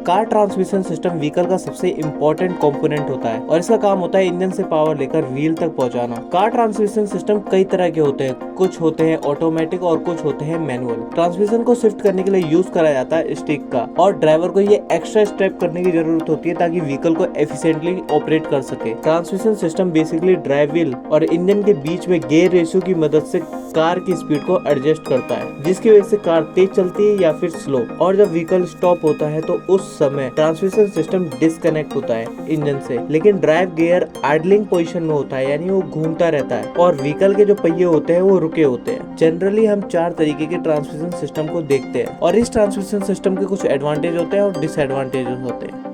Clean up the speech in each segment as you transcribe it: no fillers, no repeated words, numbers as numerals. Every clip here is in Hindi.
कार ट्रांसमिशन सिस्टम व्हीकल का सबसे इम्पोर्टेंट कंपोनेंट होता है और इसका काम होता है इंजन से पावर लेकर व्हील तक पहुंचाना। कार ट्रांसमिशन सिस्टम कई तरह के होते हैं, कुछ होते हैं ऑटोमेटिक और कुछ होते हैं मैनुअल। ट्रांसमिशन को शिफ्ट करने के लिए यूज करा जाता है स्टिक का, और ड्राइवर को ये एक्स्ट्रा स्टेप करने की जरूरत होती है ताकि व्हीकल को एफिशिएंटली ऑपरेट कर सके। Transmission system basically drive wheel और इंजन के बीच में गियर रेशियो की मदद से कार की स्पीड को एडजस्ट करता है, जिसकी वजह से कार तेज चलती है या फिर स्लो। और जब व्हीकल स्टॉप होता है तो उस समय ट्रांसमिशन सिस्टम डिस्कनेक्ट होता है इंजन से, लेकिन ड्राइव गियर आइडलिंग पोजीशन में होता है, यानी वो घूमता रहता है और व्हीकल के जो पहिए होते हैं वो रुके होते हैं। जनरली हम 4 तरीके के ट्रांसमिशन सिस्टम को देखते हैं और इस ट्रांसमिशन सिस्टम के कुछ एडवांटेज होते हैं और डिसएडवांटेजेस होते हैं।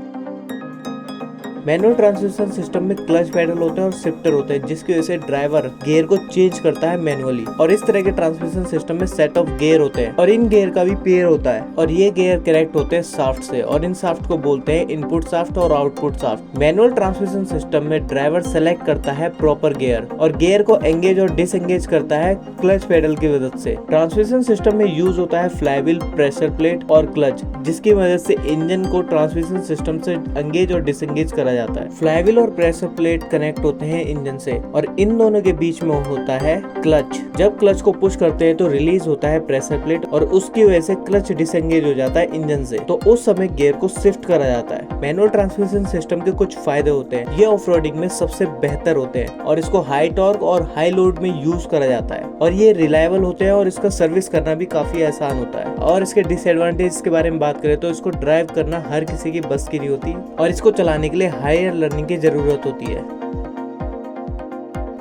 मैनुअल ट्रांसमिशन सिस्टम में क्लच पैडल होते हैं और शिफ्टर होते हैं, जिसकी वजह से ड्राइवर गियर को चेंज करता है मैनुअली। और इस तरह के ट्रांसमिशन सिस्टम में सेट ऑफ गियर होते हैं और इन गियर का भी पेयर होता है, और ये गियर कनेक्ट होते हैं शाफ्ट से, और इन शाफ्ट को बोलते हैं इनपुट शाफ्ट और output shaft. Manual transmission system में ड्राइवर सेलेक्ट करता है प्रॉपर गियर और गियर को एंगेज और डिसएंगेज करता है क्लच पैडल की मदद से। ट्रांसमिशन सिस्टम में यूज होता है फ्लाईव्हील, प्रेशर प्लेट और क्लच, जिसकी मदद से इंजन को ट्रांसमिशन सिस्टम से एंगेज और डिसएंगेज करा जाता है। फ्लाईव्हील और प्रेशर प्लेट कनेक्ट होते हैं इंजन से, और इन दोनों के बीच में होता है क्लच। जब क्लच को पुश करते हैं तो रिलीज होता है प्रेशर प्लेट, और उसकी वजह से क्लच डिसएंगेज हो जाता है इंजन से, तो उस समय गियर को शिफ्ट करा जाता है। मैनुअल ट्रांसमिशन सिस्टम के कुछ फायदे होते हैं, ये ऑफ रोडिंग में सबसे बेहतर होते हैं और इसको हाई टॉर्क और हाई लोड में यूज करा जाता है, और ये रिलायबल होते हैं और इसका सर्विस करना भी काफी आसान होता है। और इसके डिसएडवांटेज के बारे में बात करें तो इसको ड्राइव करना हर किसी की बस की नहीं होती, और इसको चलाने के लिए हायर लर्निंग की जरूरत होती है।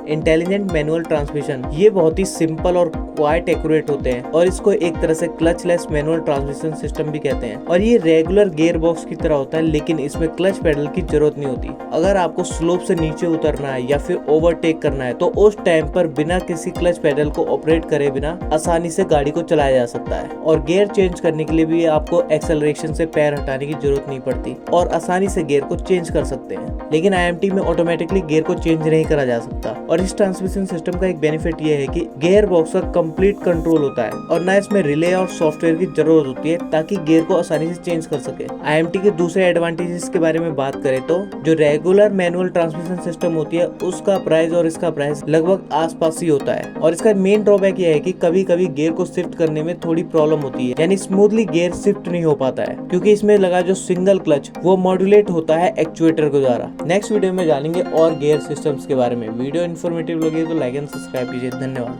इंटेलिजेंट मैनुअल ट्रांसमिशन, ये बहुत ही सिंपल और क्वाइट एक्यूरेट होते हैं, और इसको एक तरह से क्लचलेस मैनुअल ट्रांसमिशन सिस्टम भी कहते हैं। और ये रेगुलर गियर बॉक्स की तरह होता है, लेकिन इसमें क्लच पैडल की जरूरत नहीं होती। अगर आपको स्लोप से नीचे उतरना है या फिर ओवरटेक करना है तो उस टाइम पर बिना किसी क्लच पैडल को ऑपरेट करे बिना आसानी से गाड़ी को चलाया जा सकता है। और गियर चेंज करने के लिए भी आपको एक्सेलरेशन से पैर हटाने की जरूरत नहीं पड़ती और आसानी से गियर को चेंज कर सकते हैं। लेकिन IMT में ऑटोमेटिकली गियर को चेंज नहीं करा जा सकता। और इस ट्रांसमिशन सिस्टम का एक बेनिफिट ये है कि गियर बॉक्स का कंप्लीट कंट्रोल होता है और ना इसमें रिले और सॉफ्टवेयर की जरूरत होती है ताकि गियर को आसानी से चेंज कर सके। IMT के दूसरे एडवांटेजेस के बारे में बात करें तो जो रेगुलर मैनुअल ट्रांसमिशन सिस्टम होती है उसका प्राइस और इसका प्राइस लगभग आसपास ही होता है। और इसका मेन ड्रॉबैक ये है कि कभी कभी गियर को शिफ्ट करने में थोड़ी प्रॉब्लम होती है, यानी स्मूथली गियर शिफ्ट नहीं हो पाता है, क्योंकि इसमें लगा जो सिंगल क्लच वो मॉड्यूलेट होता है एक्चुएटर के द्वारा। नेक्स्ट वीडियो में जानेंगे और गियर सिस्टम्स के बारे में। वीडियो इन्फॉर्मेटिव लगे तो लाइक एंड सब्सक्राइब कीजिए। धन्यवाद।